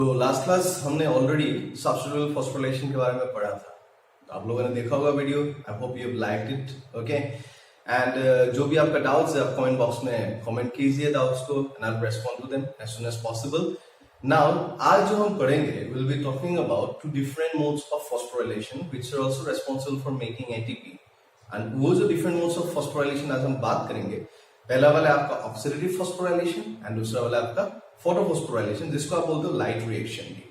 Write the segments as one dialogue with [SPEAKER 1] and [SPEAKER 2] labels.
[SPEAKER 1] तो last class हमने already सब्स्टिट्यूटेबल phosphorylation के बारे में पढ़ा था, तो आप लोगों ने देखा होगा video. I hope you have liked it. Okay, and जो भी आपका डाउट्स है आप कमेंट बॉक्स में कमेंट कीजिए डाउट्स को, and I will respond to them as soon as possible. Now आज जो हम पढ़ेंगे will be talking about two different modes of phosphorylation which are also responsible for making ATP. And वो जो different modes of phosphorylation आज हम बात करेंगे, पहला वाला आपका ऑक्सीडेटिव फॉस्फोराइलेशन एंड दूसरा वाला आपका फोटोफॉस्फोराइलेशन, जिसको आप बोलते हो लाइट रिएक्शन भी।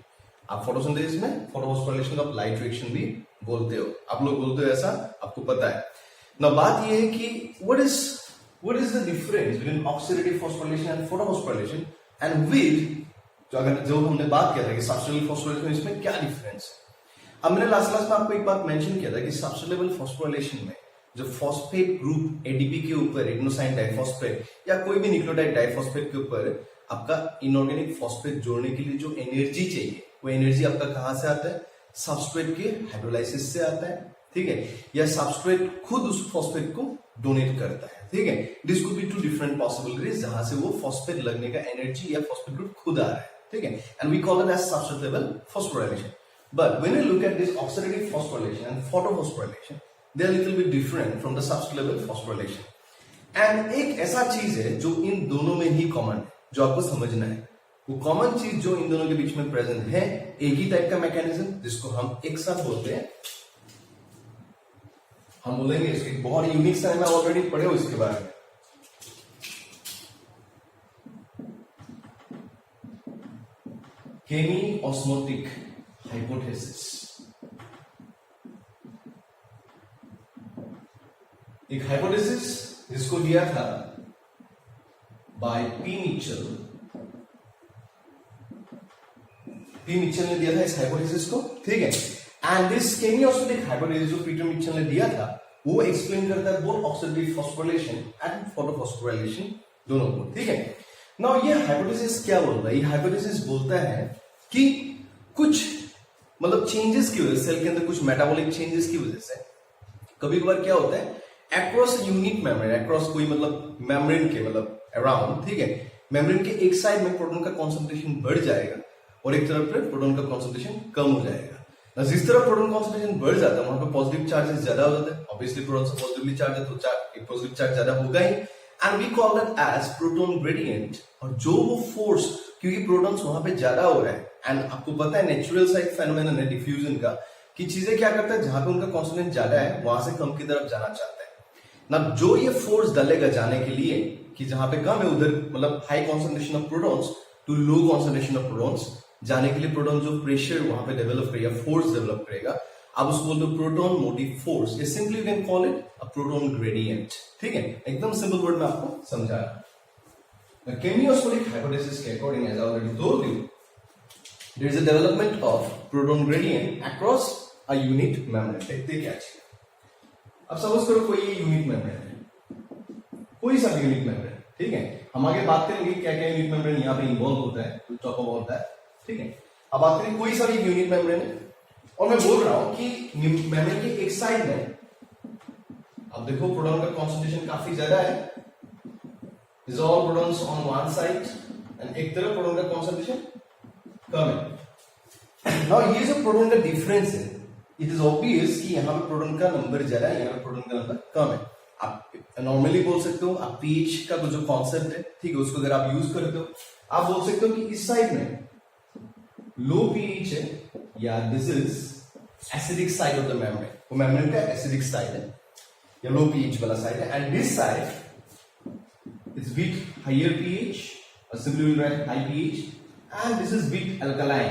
[SPEAKER 1] आप फोटोसिंथेसिस में फोटोफॉस्फोराइलेशन को आप लाइट रिएक्शन भी बोलते हो, आप लोग बोलते हो, ऐसा आपको पता है ना। बात ये है कि what is the difference between oxidative phosphorylation and photophosphorylation, and with जो हमने बात किया था कि सब्स्टिट्यूटेबल फॉस्फोराइलेशन इसमें क्या डिफरेंस है। अब मैंने लास्ट क्लास में आपको एक बात मेंशन किया था कि सब्स्टिट्यूटेबल फॉस्फोराइलेशन में जो फॉस्फेट ग्रुप एडीपी के ऊपर एडेनोसाइन डाइफॉस्फेट या कोई भी न्यूक्लियोटाइड डाइफॉस्फेट के ऊपर आपका इनऑर्गेनिक फॉस्फेट जोड़ने के लिए जो एनर्जी चाहिए, वो एनर्जी आपका कहां से आता है? सबस्ट्रेट के हाइड्रोलाइसिस से आता है, ठीक है, या सबस्ट्रेट खुद उस फॉस्फेट को डोनेट करता है, ठीक है। This could be two different possibilities जहां से वो फॉस्फेट लगने का एनर्जी या फॉस्फेट ग्रुप खुद आ रहा है, ठीक है, and we call it as substitutable phosphorylation. But when you look at this oxidative phosphorylation and photophosphorylation, they are little bit different from the substitutable phosphorylation. And एक ऐसा चीज है जो इन दोनों में ही कॉमन है, जो आपको समझना है। वो कॉमन चीज जो इन दोनों के बीच में प्रेजेंट है, एक ही टाइप का मैकेनिज्म, जिसको हम एक साथ बोलते हैं, हम बोलेंगे इसकी बहुत यूनिक सा है, मैं ऑलरेडी पढ़े हो इसके बारे में। केमी ऑस्मोटिक हाइपोथेसिस। एक हाइपोथेसिस जिसको दिया था बाय पी मिचेल ने दिया था इस हाइपोथेसिस को, ठीक है। एंड दिस केमी ऑस्मोटिक हाइपोथेसिस जो पीटर मिचेल ने दिया था, वो एक्सप्लेन करता है both oxidative phosphorylation and photophosphorylation दोनों को, ठीक है। नाउ ये हाइपोथेसिस क्या बोलता है? ये हाइपोथेसिस बोलता है कि कुछ मतलब चेंजेस की वजह से, सेल के अंदर कुछ मेटाबॉलिक चेंजेस की वजह से कभी कभार क्या होता है, अक्रॉस यूनिट मेम्ब्रेन, अक्रॉस कोई मतलब मेम्ब्रेन के मतलब अराउंड, ठीक है, मेम्ब्रेन के एक साइड में प्रोटॉन का कॉन्सेंट्रेशन बढ़ जाएगा और एक तरफ पे प्रोटॉन का कॉन्सेंट्रेशन कम हो जाएगा। जिस तरह प्रोटॉन कॉन्सेंट्रेशन बढ़ जाता है वहां पे पॉजिटिव चार्जेस ज्यादा हो जाते हैं, ऑब्वियसली प्रोटॉन से पॉजिटिवली चार्ज है तो पॉजिटिव चार्ज ज्यादा होगा ही, and we call that as proton gradient. और जो वो फोर्स, क्योंकि प्रोटॉन्स वहां पे ज्यादा हो रहा है, एंड आपको पता है नेचुरल सा एक फेनोमेनन है डिफ्यूजन का, कि चीजें क्या करता है, जहां पे उनका कॉन्सेंट्रेशन ज्यादा है वहां से कम की तरफ जाना चाहता है ना। जो ये फोर्स डालेगा जाने के लिए कि जहां पे कम है उधर मतलब high concentration of protons to low concentration of protons जाने के लिए प्रोटॉन जो प्रेशर वहां पे डेवलप करेगा, फोर्स डेवलप करेगा, आप उसको बोलते हो प्रोटॉन मोटिव फोर्स, या simply you can call it a proton gradient, ठीक है। एकदम सिंपल वर्ड में आपको समझा रहा। केमी ऑस्मोटिक हाइपोथेसिस के according, as I already told you, there is a development of proton gradient across a unit membrane. देखते क्या चीज। अब सपोज करो कोई यूनिट मेम्ब्रेन है, कोई सा भी यूनिट मेम्ब्रेन, ठीक है। हम आगे बात करेंगे क्या क्या यूनिट मेम्ब्रेन यहाँ पे इन्वॉल्व होता है, टॉक अबाउट दैट, ठीक है। अब बात करें कोई सा भी यूनिट मेम्ब्रेन है, और मैं बोल रहा हूं कि मेम्ब्रेन के एक साइड में अब देखो प्रोटॉन का कॉन्सेंट्रेशन काफी ज्यादा है, this all protons on one side, and एक तरफ प्रोटॉन का कॉन्सेंट्रेशन कम है। नाउ ये जो प्रोटॉन का डिफरेंस है, इट इज ऑब्वियस कि यहाँ पे प्रोटॉन का नंबर ज्यादा है, यहाँ पे प्रोटॉन का नंबर कम है। आप नॉर्मली बोल सकते हो, आप पीएच का जो कॉन्सेप्ट है, ठीक है, उसको अगर आप यूज करते हो, आप बोल सकते हो कि इस साइड में लो पीएच है, या this is acidic side of the membrane, वो मेम्ब्रेन का एसिडिक साइड है या लो पीएच वाला साइड है, and this side is with higher pH, और simply will write high pH, and this is with alkaline,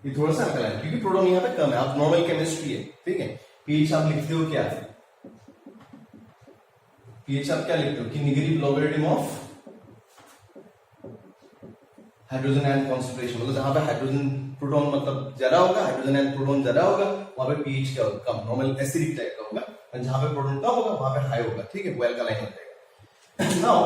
[SPEAKER 1] ये थोड़ा सा अल्कलाइन, क्योंकि प्रोटॉन यहाँ पे कम है। आप नॉर्मल केमिस्ट्री है, ठीक है, पीएच आप लिखते हो क्या है, पीएच आप क्या लिखते हो कि negative logarithm of hydrogen ion concentration, मतलब जहां पे हाइड्रोजन प्रोटॉन मतलब ज्यादा होगा, हाइड्रोजन आयन प्रोटॉन ज्यादा होगा, वहां पे पीएच क्या होगा, कम, नॉर्मल एसिडिक टाइप का होगा, और जहां पे प्रोटॉन कम होगा वहां पे हाई होगा, ठीक है, वो अल्कलाइन हो जाएगा। नाउ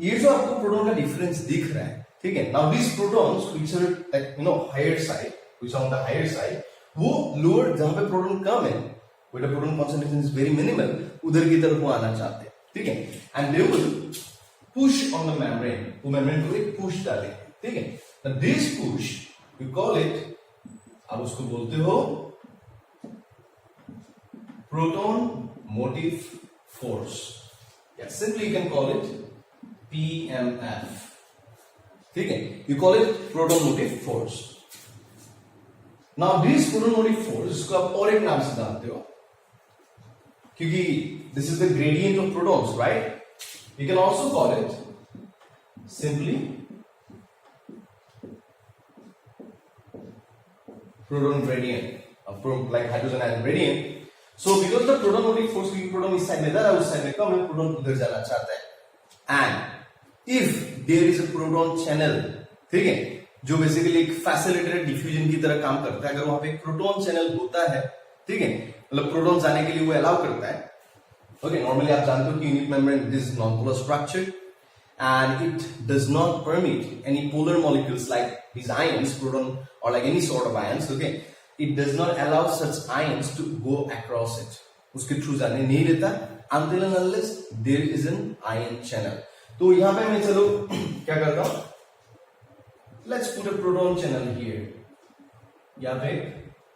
[SPEAKER 1] ये जो आपको प्रोटॉन का डिफरेंस दिख रहा है, ठीक है, now this protons which are like you know higher side, which are on the higher side, वो लोअर जहां पे प्रोटॉन कम है, where the proton concentration is very minimal, उधर की तरफ वो आना चाहते हैं, ठीक है, and they will push on the membrane, वो membrane को एक push डालेंगे, ठीक है। Now this push you call it, आप उसको बोलते हो प्रोटॉन मोटिव फोर्स, या simply you can call it PMF, ठीक है, you call it proton motive force. Now this proton motive force, इसको आप और एक नाम से जानते हो, क्योंकि this is the gradient of protons, right? You can also call it simply proton gradient of like hydrogen ion gradient. So because the proton motive force, क्योंकि प्रोटॉन इस साइड में इधर है, उस साइड में कम है, प्रोटॉन उधर जाना चाहता है। And if there is a proton channel, ठीक है, जो बेसिकली एक फैसिलिटेटेड डिफ्यूजन की तरह काम करता है, अगर वहां पे एक प्रोटॉन चैनल होता है, ठीक है, मतलब प्रोटॉन जाने के लिए वो अलाउ करता है। ओके, नॉर्मली आप जानते हो कि unit membrane is non-polar structure and it does not permit any polar molecules like these ions, proton or like any sort of ions, okay, it does not allow such ions to go across it, उसके through जाने नहीं देता until and unless there is an ion channel। तो यहाँ पे मैं चलो क्या करता हूँ, let's put a proton channel here, यहाँ पे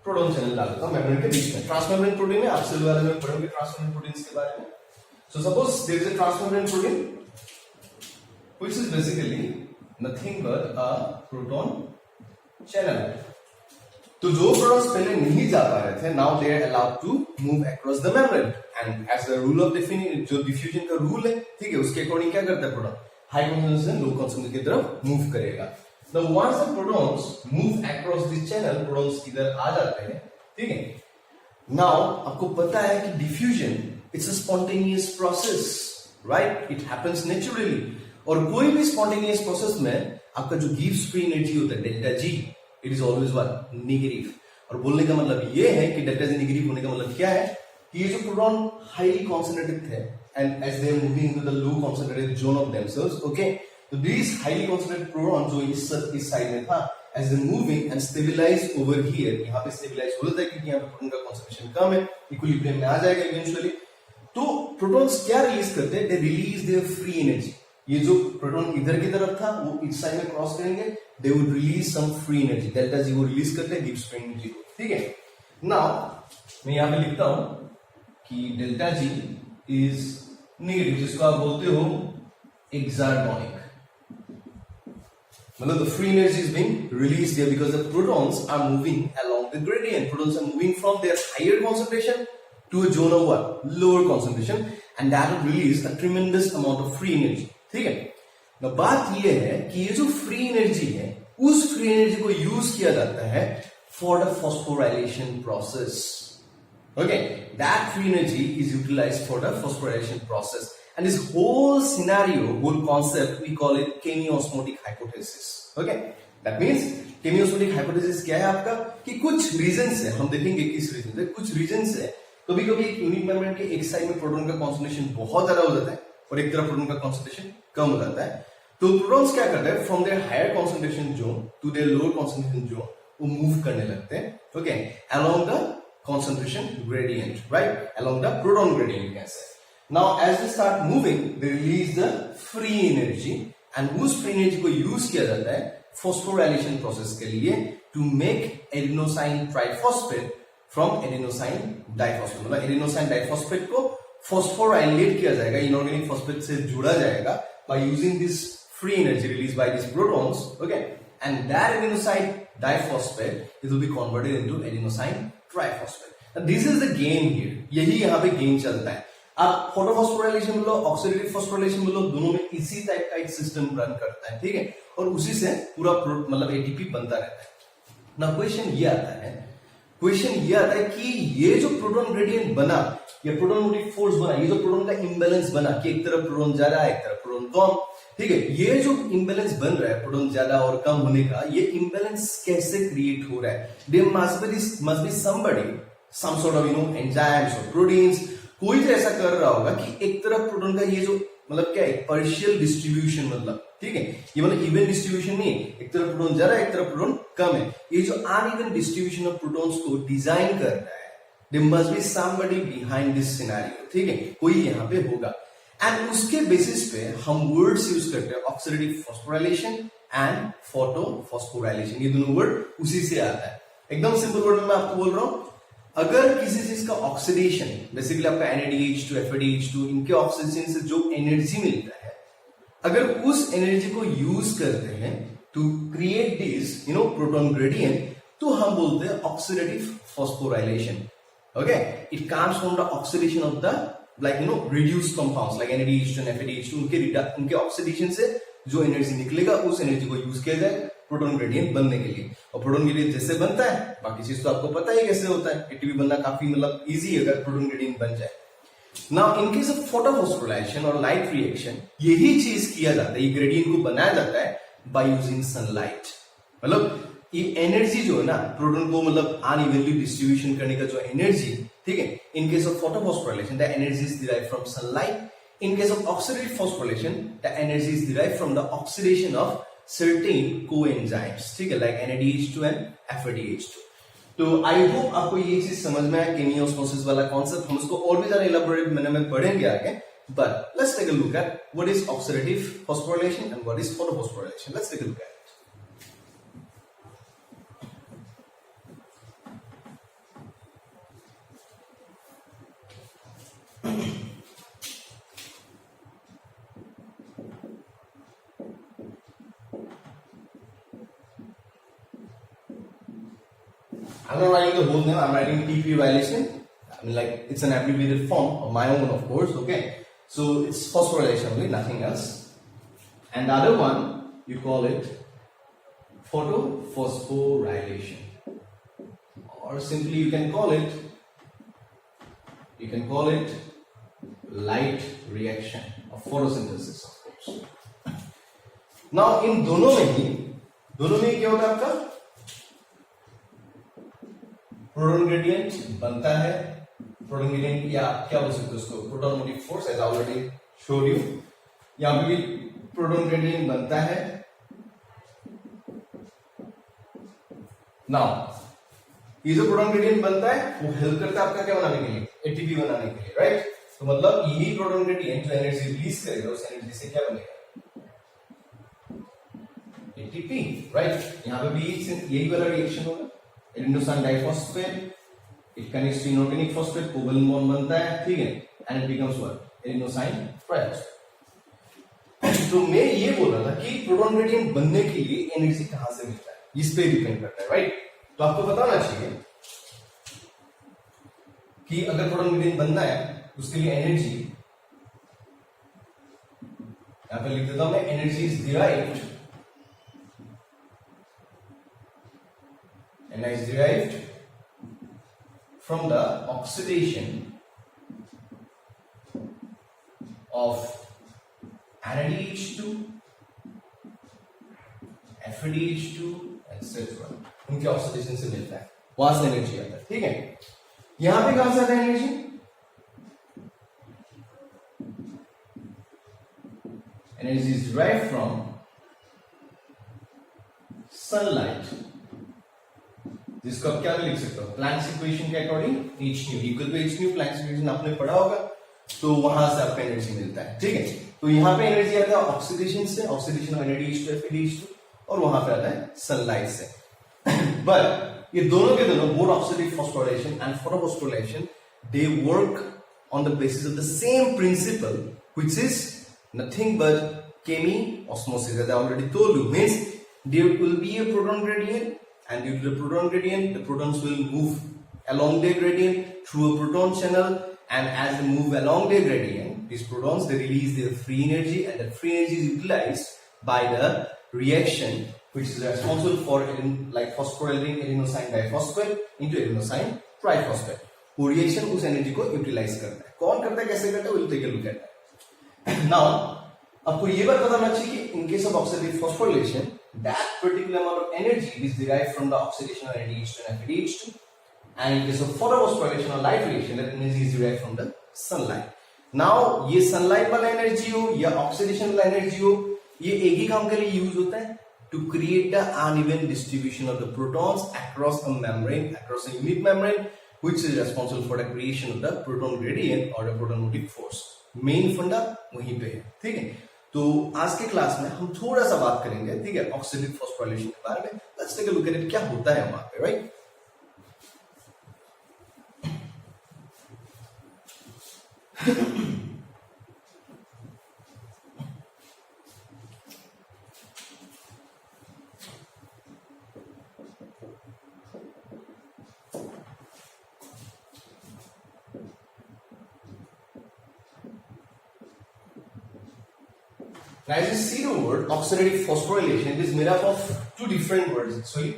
[SPEAKER 1] प्रोटॉन चैनल डाल देता हूँ मेम्ब्रेन के बीच में। ट्रांसमेम्ब्रेन प्रोटीन है, आप सेल वाले में पढ़ोगे ट्रांसमेम्ब्रेन प्रोटीन्स के बारे में। So suppose there is a transmembrane protein which is basically nothing but a proton channel। तो जो प्रोटॉन्स पहले नहीं जा पा रहे थे, now they are allowed to move across the membrane, and as the rule of जो डिफ्यूजन का रूल है, ठीक है, उसके अकॉर्डिंग क्या करता है proton, high concentration low concentration की तरफ मूव करेगा। Now once the protons move across the channel, protons इधर आ जाते हैं, ठीक है। Now आपको पता है कि diffusion it's a spontaneous process, right? It happens naturally। और कोई भी स्पॉन्टेनियस प्रोसेस में आपका जो गिव्स फ्री एनर्जी होता है delta G, it is always what, negative. और बोलने का मतलब ये है कि डेल्टा जी नेगेटिव होने का मतलब क्या है कि ये जो प्रोटॉन हाईली कॉन्सेंट्रेटेड थे and as they are moving into the low concentrated zone of themselves, okay, तो दिस हाईली कॉन्सेंट्रेटेड प्रोटॉन जो इस साइड में था, as they moving and stabilize over here, यहाँ पे स्टेबलाइज हो जाता है क्योंकि यहाँ पे प्रोटॉन का कॉन्सेंट्रेशन कम है, इक्विलिब्रियम में आ जाएगा इवेंचुअली। तो प्रोटॉन्स क्या रिलीज करते हैं, they release there free energy. ये जो प्रोटॉन इधर की तरफ था वो इस साइड में क्रॉस करेंगे, they would release some free energy, delta G वो रिलीज करते हैं, गिव्स फ्री एनर्जी, ठीक है। नाउ मैं यहां पे लिखता हूं कि डेल्टा जी इज नेगेटिव, जिसको आप बोलते हो एक्सार्गोनिक, मतलब the free energy is being released here because the protons are moving along the gradient, protons are moving from their higher concentration to a zone of what, lower concentration, and that would release a tremendous amount of free energy, ठीक है। तो बात ये है कि ये जो free energy है, उस फ्री एनर्जी को यूज किया जाता है for the phosphorylation process, okay, that free energy is utilized for the phosphorylation process, and this whole scenario, whole concept we call it chemiosmotic hypothesis, okay. That means chemiosmotic hypothesis क्या है आपका, कि कुछ reason से, हम देखेंगे किस reason से, कुछ रीजन से कभी कभी एक यूनिट मेम्ब्रेन के एक साइड में प्रोटॉन का कॉन्सेंट्रेशन बहुत ज्यादा हो जाता है और एक तरफ प्रोटॉन का कॉन्सेंट्रेशन कम हो जाता है, तो प्रोटॉन्स क्या करते हैं, from their higher concentration zone to their lower concentration zone वो मूव करने लगते हैं, okay, along the concentration gradient, right, along the proton gradient कैसे। Now as they start moving they release the free energy, and उस free energy को use किया जाता है फॉस्फोराइलेशन प्रोसेस के लिए to make adenosine triphosphate from adenosine diphosphate, मतलब adenosine diphosphate को फॉस्फोराइलेट किया जाएगा, इनऑर्गेनिक फॉस्फेट से जुड़ा जाएगा by using this free energy released by these protons, okay, and that adenosine diphosphate it will be converted into adenosine triphosphate. Now this is the game here, यही यहाँ पे game चलता है। आप फोटोफॉस्फोराइलेशन बोलो, ऑक्सीडेटिव फॉस्फोराइलेशन बोलो, दोनों में इसी टाइप का एक सिस्टम रन करता है, ठीक है, और उसी से पूरा मतलब एटीपी बनता रहता है। ना क्वेश्चन ये आता है कि ये जो प्रोटॉन ग्रेडियंट बना या प्रोटॉन मोटिव फोर्स बना, ये जो प्रोटॉन का इंबैलेंस बना कि एक तरफ प्रोटॉन ज्यादा है एक तरफ प्रोटॉन कम, ठीक है, ये जो इंबैलेंस बन रहा है प्रोटॉन ज्यादा और कम होने का, ये इंबैलेंस कैसे क्रिएट हो रहा है, there must be somebody, some sort of enzymes और प्रोटीन्स, कोई तो ऐसा कर रहा होगा कि एक तरफ प्रोटॉन का ये जो मतलब क्या है पार्शियल डिस्ट्रीब्यूशन, मतलब ठीक है, ये मतलब इवन डिस्ट्रीब्यूशन नहीं है, एक तरफ प्रोटॉन ज्यादा एक तरफ प्रोटॉन कम है, ये जो अनइवन डिस्ट्रीब्यूशन ऑफ प्रोटॉन्स को डिजाइन कर रहा है, there must be somebody behind this scenario, ठीक है, कोई यहाँ पे होगा, एंड उसके बेसिस पे हम वर्ड्स यूज करते हैं ऑक्सीडेटिव फॉस्फोराइलेशन एंड फोटोफॉस्फोराइलेशन। ये दोनों वर्ड उसी से आता है। एकदम सिंपल वर्ड में मैं आपको बोल रहा हूं, अगर किसी चीज का ऑक्सीडेशन, बेसिकली आपका NADH2 FADH2, इनके ऑक्सीडेशन से जो एनर्जी मिलता है, अगर उस एनर्जी को यूज करते हैं to create this proton gradient, तो हम बोलते हैं oxidative phosphorylation. Okay, it comes from the oxidation of the reduced compounds like NADH2 and FADH2, उनके ऑक्सीडेशन से जो एनर्जी निकलेगा उस एनर्जी को यूज किया जाए प्रोटॉन ग्रेडियंट बनने के लिए। और प्रोटॉन ग्रेडियंट जैसे बनता है, बाकी चीज तो आपको पता ही कैसे होता है, एटीपी बनना काफी इजी है अगर प्रोटॉन ग्रेडियंट बन जाए। Now in case of photophosphorylation और लाइट रिएक्शन, यही चीज किया जाता है, ये ग्रेडियंट को बनाया जाता है बाय यूजिंग सनलाइट। मतलब ये एनर्जी जो है ना, प्रोटॉन को अनइवनली डिस्ट्रीब्यूशन करने का जो एनर्जी, ठीक है, in case of photophosphorylation the energy is derived from sunlight. In case of oxidative phosphorylation, the energy is derived from the oxidation of certain coenzymes, ठीक है, like NADH2 and FADH2। तो I hope आपको ये चीज समझ में आया, chemiosmosis वाला कॉन्सेप्ट। हम उसको और भी ज्यादा इलेबोरेट मैंने में पढ़ेंगे आगे, but let's take a look at what is oxidative phosphorylation and what is photophosphorylation. Let's take a look at it. I'm not writing the whole name, I'm writing TP violation. I mean, like, it's an abbreviated form of my own, of course, okay? So, it's phosphorylation only, nothing else. And the other one, you call it photophosphorylation. Or simply you can call it light reaction of photosynthesis, of course. Now, in दोनों में क्या होता है आपका? Proton gradient बनता है, proton gradient या क्या बोल सकते हो उसको, proton motive force, as already showed you. यहां पे भी प्रोटॉन ग्रेडियंट बनता है। नाउ ये जो प्रोटॉन ग्रेडियंट बनता है वो हेल्प करता है आपका क्या बनाने के लिए, एटीपी बनाने के लिए, राइट। तो मतलब यही प्रोटॉन ग्रेडियंट जो एनर्जी रिलीज करेगा उस एनर्जी से क्या बनेगा, एटीपी, राइट। यहां पे भी यही वाला रिएक्शन होगा, adenosine diphosphate, it connects to inorganic phosphate, covalent bond बनता है, ठीक है, and it becomes what, adenosine triphosphate. तो मैं ये बोल रहा था कि प्रोटॉन ग्रेडियंट बनने के लिए एनर्जी कहां से मिलता है, इस पे डिपेंड करता है, राइट। तो आपको बताना चाहिए कि अगर प्रोटॉन ग्रेडियंट बनना है उसके लिए एनर्जी, यहां पे लिख देता हूं मैं, energy is derived from the oxidation of NADH2, FADH2, etc. उनके ऑक्सीडेशन से मिलता है, वहां से एनर्जी आता है, ठीक है। यहां पे कहां से आता है energy, energy is derived from sunlight, जिसको आप क्या लिख सकते हो, प्लैंक्स इक्वेशन के according H nu equal to H nu, Planck's equation आपने पढ़ा होगा, तो वहां से आपको एनर्जी मिलता है, ठीक है। तो यहाँ पे एनर्जी आता है ऑक्सीडेशन से, ऑक्सीडेशन ऑफ NADH2 FADH2, और वहां पे आता है सनलाइट से। बट ये दोनों के दोनों, both oxidative phosphorylation and photophosphorylation, they work on the basis of the same principle, which is nothing but chemiosmosis. As I already told you, means there will be a proton gradient, and due to the proton gradient, the protons will move along their gradient through a proton channel, and as they move along their gradient, these protons, they release their free energy, and that free energy is utilized by the reaction which is responsible for like phosphorylating adenosine diphosphate into adenosine triphosphate. वो reaction उस energy को utilise करता है। कौन करता है, कैसे करता है, we'll take a look at that. Now आपको ये बात पता होना चाहिए कि in case of oxidative phosphorylation, that particular amount of energy is derived from the oxidation of NADH2 and FADH2, and in case of photophosphorylation or light reaction, that energy is derived from the sunlight. Now ये sunlight वाला energy हो या oxidation वाला energy हो, ये एक ही काम के लिए यूज होता है, to create the uneven distribution of the protons across a membrane, across a unit membrane, which is responsible for the creation of the proton gradient or the proton motive force. Main फंडा वहीं पे है, ठीक है। तो आज के class में हम थोड़ा सा बात करेंगे, ठीक है, ऑक्सीडेटिव फॉस्फोराइलेशन के बारे में। Let's take a look at it, क्या होता है वहां पे, right. Now, as you see the word oxidative phosphorylation, it is made up of two different words actually.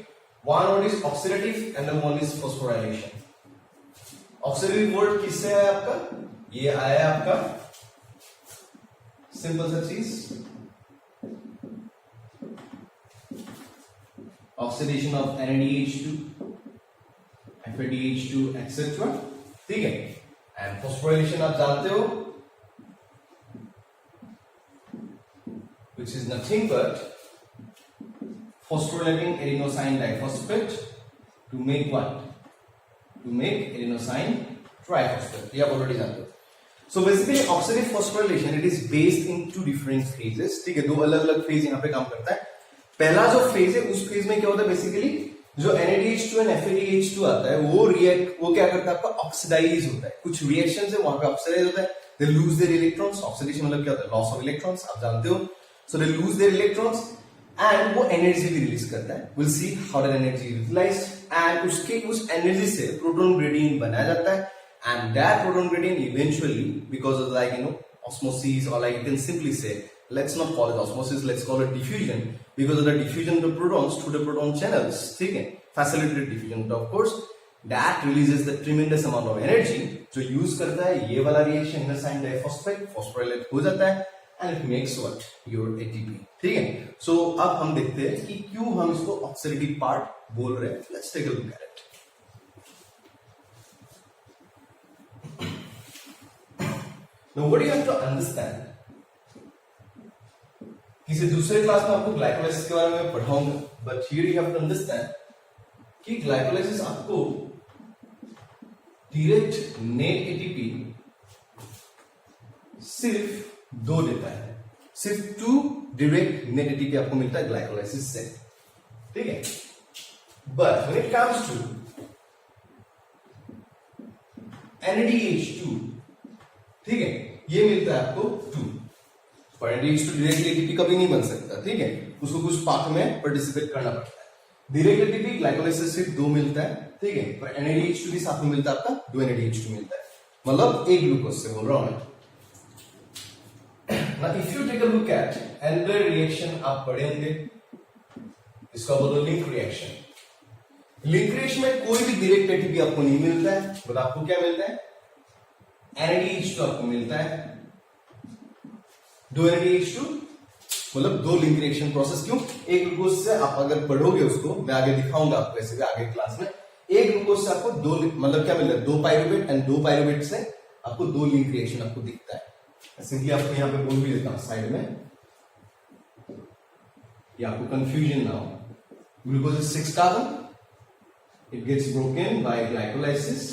[SPEAKER 1] One word is oxidative and the one is phosphorylation. Oxidative word किससे आया आपका? ये आया आपका सिंपल सा चीज, oxidation of NADH2, FADH2 etc. ठीक है। एंड फॉस्फोराइलेशन आप जानते हो, which is nothing but phosphorylating adenosine diphosphate to make what? To make adenosine triphosphate. ये आप already जानते हो. So basically oxidative phosphorylation it is based in two different phases. ठीक है, दो अलग अलग फेज यहाँ पे काम करता है। पहला जो फेज है उस फेज में क्या होता है, बेसिकली जो NADH2 and FADH2 आता है वो क्या करता है, आपका ऑक्सीडाइज होता है। कुछ रिएक्शन है वहां पे ऑक्सीडाइज होता है, they lose their electrons. Oxidation मतलब क्या होता है, लॉस ऑफ इलेक्ट्रॉन्स, आप जानते हो। So they lose their electrons and वो एनर्जी भी रिलीज करता है। We'll see how that energy is utilized and उस एनर्जी से प्रोटॉन ग्रेडियंट बनाया जाता है and that proton gradient eventually because of like osmosis, or like you can simply say, let's not call it osmosis, let's call it diffusion, because of the diffusion of the protons through the proton channels, ठीक है, facilitated diffusion, of course that releases the tremendous amount of energy जो use करता है ये वाला reaction adenosine diphosphate phosphorylate हो जाता है and it makes what your ATP, ठीक है। So अब हम देखते हैं कि क्यों हम इसको ऑक्सीडेटिव पार्ट बोल रहे हैं। Let's take a look at it. Now what do you have to understand? किसी दूसरे क्लास में आपको ग्लाइकोलाइसिस के बारे में पढ़ाऊंगा, but here you have to understand कि ग्लाइकोलाइसिस आपको डायरेक्ट नेट एटीपी सिर्फ दो देता है, सिर्फ 2 डायरेक्ट नेट एटीपी आपको मिलता है ग्लाइकोलाइसिस से, ठीक है। But when it comes to NADH2, ठीक है, ये मिलता है आपको 2। पर NADH2 डायरेक्ट एटीपी कभी नहीं बन सकता, ठीक है, उसको कुछ पाथ में पार्टिसिपेट करना पड़ता है। डायरेक्ट एटीपी ग्लाइकोलाइसिस सिर्फ 2 मिलता है, ठीक है, पर NADH2 भी साथ में मिलता है, आपका 2 NADH2 मिलता है, मतलब एक ग्लूकोज से बोल रहा हूं मैं। Now, if you take a look at another reaction आप पढ़े होंगे, इसका बोलो लिंक रिएक्शन। लिंक रिएक्शन में कोई भी डायरेक्ट एटीपी आपको नहीं मिलता है, बट आपको क्या मिलता है, NADH2 आपको मिलता है, 2 NADH2, मतलब 2 लिंक रिएक्शन प्रोसेस। क्यों? एक ग्लूकोज से आप अगर पढ़ोगे उसको, मैं आगे दिखाऊंगा आपको ऐसे भी आगे क्लास में, एक ग्लूकोज से आपको 2 मतलब क्या मिलता है, 2 पाइरुवेट एंड 2 पाइरुवेट से आपको 2 लिंक रिएक्शन आपको दिखता है। सिंपली आपको यहां पे बोल भी देता हूं साइड में, ये आपको कंफ्यूजन ना हो। Glucose is 6 carbon, it gets broken by glycolysis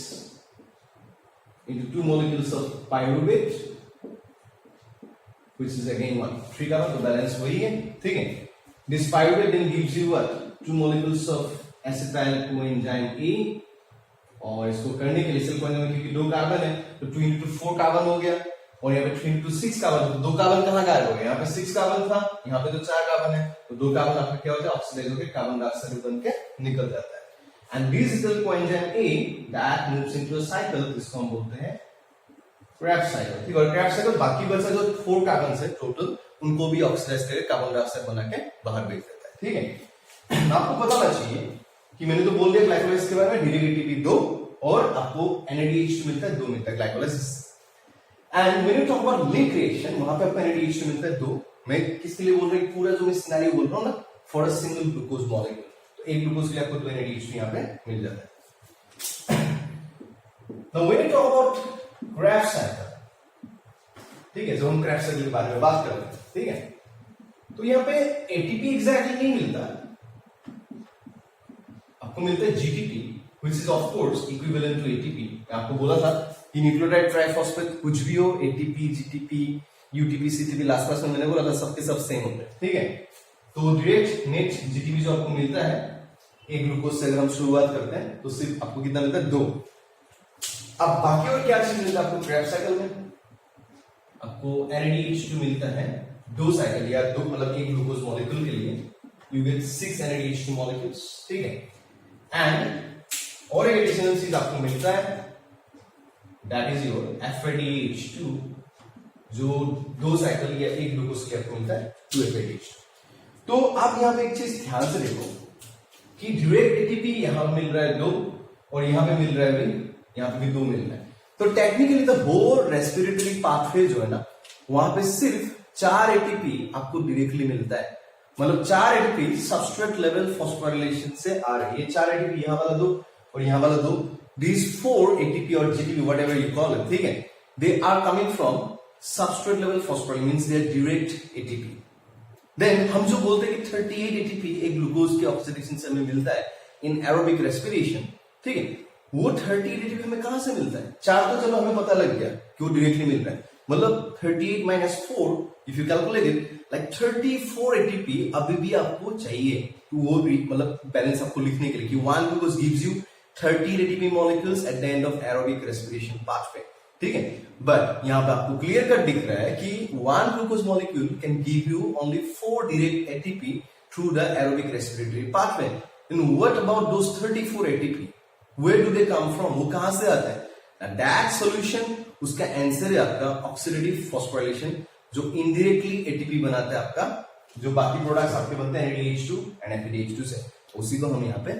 [SPEAKER 1] into 2 molecules of pyruvate, which is again what 3 carbon, तो बैलेंस वही है, ठीक है। This pyruvate then gives you what 2 molecules of acetyl coenzyme A, और इसको करने के लिए सेल कोएंजाइम में क्योंकि 2 कार्बन है तो 2 into 4 कार्बन हो गया, और यहाँ पे 3 into 6 कार्बन, तो 2 कार्बन कहाँ गायब हो गए, यहाँ पे 6 कार्बन था, यहाँ पे तो 4 कार्बन है, तो 2 कार्बन आपका क्या होता है, ऑक्सीडाइज होकर कार्बन डाइऑक्साइड बन के निकल जाता है। And this acetyl coenzyme A that moves into a cycle, इसको हम बोलते हैं Krebs cycle, ठीक है। और Krebs cycle बाकी बचा जो 4 कार्बन है टोटल, उनको भी ऑक्सीडाइज करके कार्बन डाइऑक्साइड बना के बाहर भेज देता है, ठीक है। आपको पता होना चाहिए कि मैंने तो बोल दिया ग्लाइकोलाइसिस के बारे में, डायरेक्ट एटीपी 2 और आपको NADH2 मिलता है, 2 मिलता है glycolysis. And when you talk about link reaction, वहां पे आपको NADH2 मिलता है 2। मैं किसके लिए बोल रहा हूं, पूरा जो मैं सिनेरियो बोल रहा हूं ना, for a single glucose molecule, तो एक ग्लूकोज के लिए आपको 2 NADH2 यहां पे मिल जाता है। Now when you talk about Krebs cycle, ठीक है, जो हम Krebs cycle के बारे में बात कर रहे हैं, ठीक है, तो यहां पे एटीपी एग्जैक्टली नहीं मिलता, आपको मिलता है GTP, which is of course equivalent to ATP। मैं आपको बोला था कि न्यूक्लियोटाइड ट्राइफॉस्फेट कुछ भी हो, ATP, GTP, UTP CTP last class में मैंने बोला था सबके सब सेम होते हैं, ठीक है। तो डायरेक्ट नेट जीटीपी जो आपको मिलता है एक ग्लूकोज से अगर हम शुरुआत करते हैं तो सिर्फ आपको कितना मिलता है 2। अब बाकी और क्या चीज मिलता है आपको क्रेब्स साइकिल में? आपको NADH2 मिलता है 2 साइकिल या 2 मतलब एक ग्लूकोज मॉलिक्यूल के लिए यू गेट 6 NADH2 मॉलिक्यूल्स, ठीक है। एंड और एक एडिशनल चीज आपको मिलता है दैट इज योर FADH2 जो 2 साइकिल या एक ग्लूकोज के आपको मिलता है 2 FADH2। तो आप यहां पे एक चीज ध्यान से देखो कि डायरेक्ट एटीपी यहां मिल रहा है 2 और यहां पे मिल रहा है भी, यहां पे भी 2 मिल रहा है। तो technically the whole respiratory pathway जो है ना वहां पे सिर्फ 4 एटीपी आपको डायरेक्टली मिलता है, मतलब 4 एटीपी सबस्ट्रेट लेवल फॉस्फोराइलेशन से आ रही है। 4 एटीपी यहां वाला 2 और यहां वाला 2, these 4 एटीपी और GTP whatever you call it, ठीक है, they are coming from substrate level phosphorylation means they are direct ATP. Then हम जो बोलते हैं कि 38 एटीपी एक ग्लूकोज के ऑक्सीडेशन से हमें मिलता है इन एरोबिक रेस्पिरेशन, ठीक है, वो 38 एटीपी हमें कहां से मिलता है? 4 तो चलो हमें पता लग गया कि वो डायरेक्टली मिल रहा है, मतलब 38 minus 4 if you calculate it like 34 ATP अभी भी आपको चाहिए तो वो मतलब बैलेंस आपको लिखने के लिए कि 1 glucose gives you 30 ATP molecules at the end of aerobic respiration pathway, ठीक है। बट यहां पे आपको क्लियर कट दिख रहा है कि 1 glucose molecule can give you only 4 direct ATP through the aerobic respiratory pathway. Then what about those 34 ATP, where do they come from? वो कहां से आता है? दैट सॉल्यूशन, उसका आंसर है आपका ऑक्सीडेटिव फॉस्फोराइलेशन जो इनडायरेक्टली एटीपी बनाता है आपका, जो बाकी प्रोडक्ट्स आपके बनते हैं NADH2 एंड FADH2 से, उसी को हम यहां पे